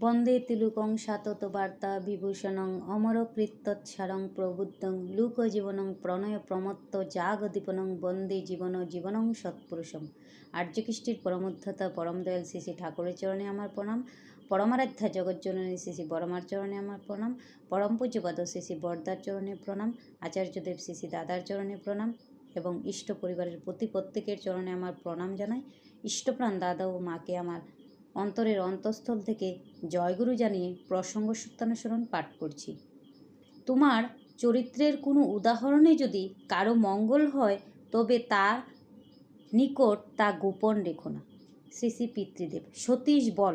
বন্দে তিলকং সাতত বার্তা বিভূষণং অমরকৃত্যৎসারং প্রবুদ্ধং লোকজীবনং প্রণয় প্রমত্ত জাগদীপনং বন্দে জীবন জীবনং সৎপুরুষম। আর্যকৃষ্টির পরমোদ্ধতা পরম দয়াল শ্রী শ্রী ঠাকুরের চরণে আমার প্রণাম। পরমারাধ্যা জগজ্জননী শ্রী শ্রী বড়মার চরণে আমার প্রণাম। পরম পূজ্যপাদ শ্রী শ্রী বরদার চরণে প্রণাম। আচার্যদেব শ্রী শ্রী দাদার চরণে প্রণাম এবং ইষ্ট পরিবারের প্রত্যেকের চরণে আমার প্রণাম জানাই। ইষ্টপ্রাণ দাদা ও মাকে আমার অন্তরের অন্তঃস্থল থেকে জয়গুরু জানিয়ে প্রসঙ্গ সূত্রানুসরণ পাঠ করছি। তোমার চরিত্রের কোনো উদাহরণে যদি কারো মঙ্গল হয় তবে তার নিকট তা গোপন রেখো না। শ্রী শ্রী পিতৃদেব। সতীশ বল,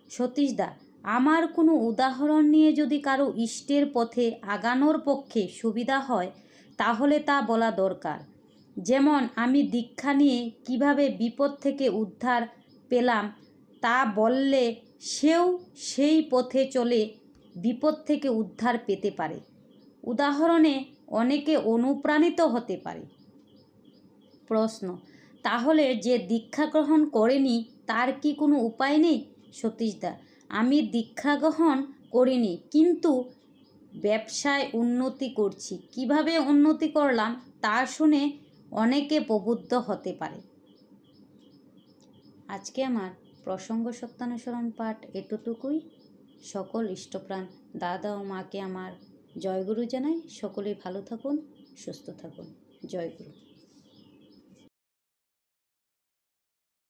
সতীশদা, আমার কোনো উদাহরণ নিয়ে যদি কারো ইষ্টের পথে আগানোর পক্ষে সুবিধা হয় তাহলে তা বলা দরকার। যেমন আমি দীক্ষা নিয়ে কিভাবে বিপদ থেকে উদ্ধার পেলাম তা বললে সেও সেই পথে চলে বিপদ থেকে উদ্ধার পেতে পারে। উদাহরণে অনেকে অনুপ্রাণিত হতে পারে। প্রশ্ন, তাহলে যে দীক্ষা গ্রহণ করেনি তার কি কোনো উপায় নেই? সতীশদা, আমি দীক্ষা গ্রহণ করিনি কিন্তু ব্যবসায় উন্নতি করছি। কিভাবে উন্নতি করলাম তা শুনে অনেকে প্রবুদ্ধ হতে পারে। আজকে আমার প্রসঙ্গ সত্যানুসরণ পাঠ এতটুকুই। সকল ইষ্টপ্রাণ দাদা ও মাকে আমার জয়গুরু জানাই। সকলেই ভালো থাকুন, সুস্থ থাকুন। জয়গুরু।